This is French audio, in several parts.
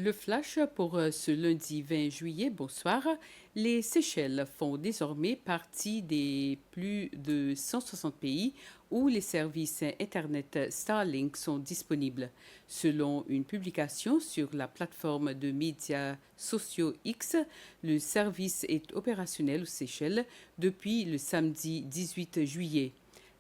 Le flash pour ce lundi 20 juillet, bonsoir. Les Seychelles font désormais partie des plus de 160 pays où les services Internet Starlink sont disponibles. Selon une publication sur la plateforme de médias sociaux X, le service est opérationnel aux Seychelles depuis le samedi 18 juillet.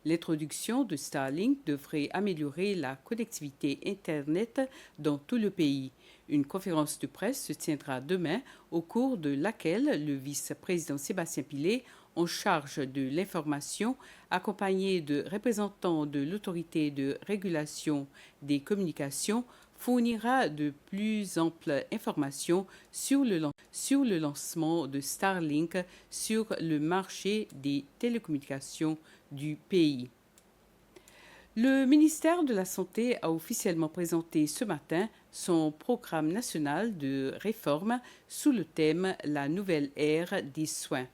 L'introduction de Starlink devrait améliorer la connectivité Internet dans tout le pays. Une conférence de presse se tiendra demain au cours de laquelle le vice-président Sébastien Pillet, en charge de l'information, accompagné de représentants de l'autorité de régulation des communications, fournira de plus amples informations sur le lancement de Starlink sur le marché des télécommunications du pays. Le ministère de la Santé a officiellement présenté ce matin son programme national de réforme sous le thème La nouvelle ère des soins,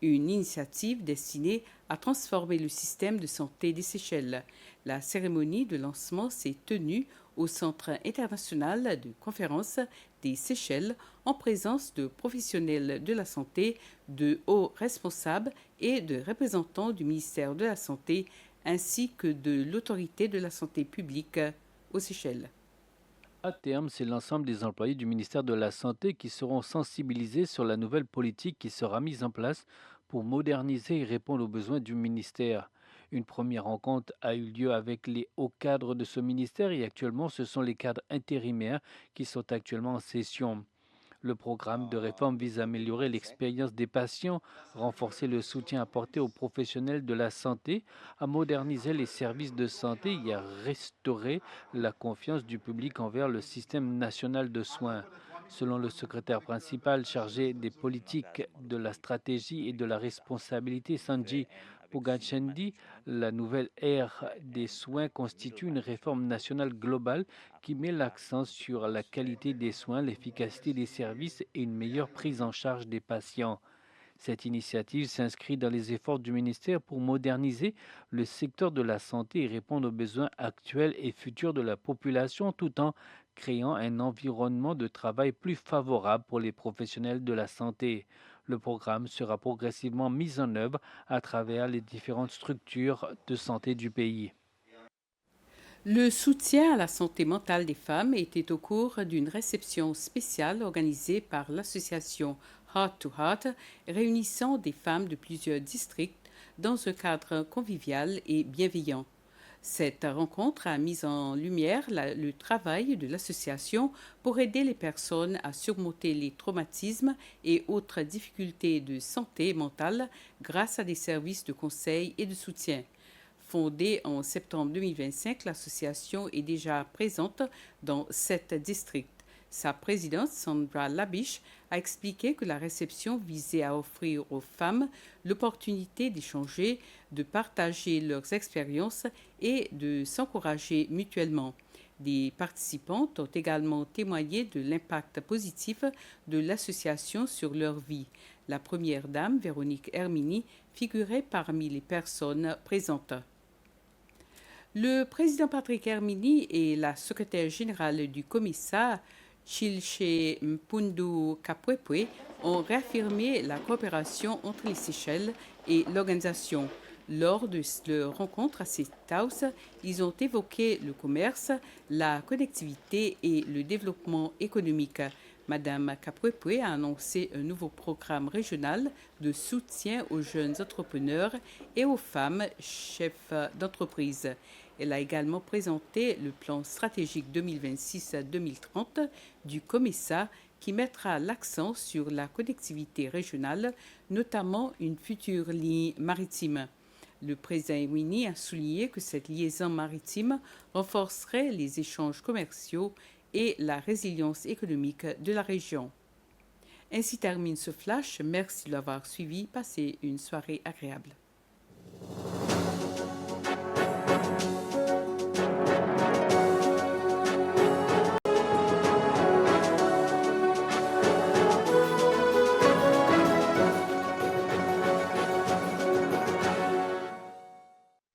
une initiative destinée à transformer le système de santé des Seychelles. La cérémonie de lancement s'est tenue au Centre international de conférences des Seychelles en présence de professionnels de la santé, de hauts responsables et de représentants du ministère de la Santé ainsi que de l'autorité de la santé publique aux Seychelles. À terme, c'est l'ensemble des employés du ministère de la Santé qui seront sensibilisés sur la nouvelle politique qui sera mise en place pour moderniser et répondre aux besoins du ministère. Une première rencontre a eu lieu avec les hauts cadres de ce ministère et actuellement ce sont les cadres intérimaires qui sont actuellement en session. Le programme de réforme vise à améliorer l'expérience des patients, renforcer le soutien apporté aux professionnels de la santé, à moderniser les services de santé et à restaurer la confiance du public envers le système national de soins. Selon le secrétaire principal chargé des politiques, de la stratégie et de la responsabilité, Sanji Pugachendi, la nouvelle ère des soins constitue une réforme nationale globale qui met l'accent sur la qualité des soins, l'efficacité des services et une meilleure prise en charge des patients. Cette initiative s'inscrit dans les efforts du ministère pour moderniser le secteur de la santé et répondre aux besoins actuels et futurs de la population tout en créant un environnement de travail plus favorable pour les professionnels de la santé. Le programme sera progressivement mis en œuvre à travers les différentes structures de santé du pays. Le soutien à la santé mentale des femmes était au cours d'une réception spéciale organisée par l'association Heart to Heart, réunissant des femmes de plusieurs districts dans un cadre convivial et bienveillant. Cette rencontre a mis en lumière le travail de l'association pour aider les personnes à surmonter les traumatismes et autres difficultés de santé mentale grâce à des services de conseil et de soutien. Fondée en septembre 2025, l'association est déjà présente dans 7 districts. Sa présidente, Sandra Labiche, a expliqué que la réception visait à offrir aux femmes l'opportunité d'échanger, de partager leurs expériences et de s'encourager mutuellement. Des participantes ont également témoigné de l'impact positif de l'association sur leur vie. La première dame, Véronique Hermini, figurait parmi les personnes présentes. Le président Patrick Hermini et la secrétaire générale du COMISA, Chilche Mpundu Kapwepwe, ont réaffirmé la coopération entre les Seychelles et l'organisation. Lors de leur rencontre à State House, ils ont évoqué le commerce, la connectivité et le développement économique. Madame Kapwepwe a annoncé un nouveau programme régional de soutien aux jeunes entrepreneurs et aux femmes chefs d'entreprise. Elle a également présenté le plan stratégique 2026-2030 du COMESA qui mettra l'accent sur la connectivité régionale, notamment une future ligne maritime. Le président Winnie a souligné que cette liaison maritime renforcerait les échanges commerciaux et la résilience économique de la région. Ainsi termine ce flash. Merci de l'avoir suivi. Passez une soirée agréable.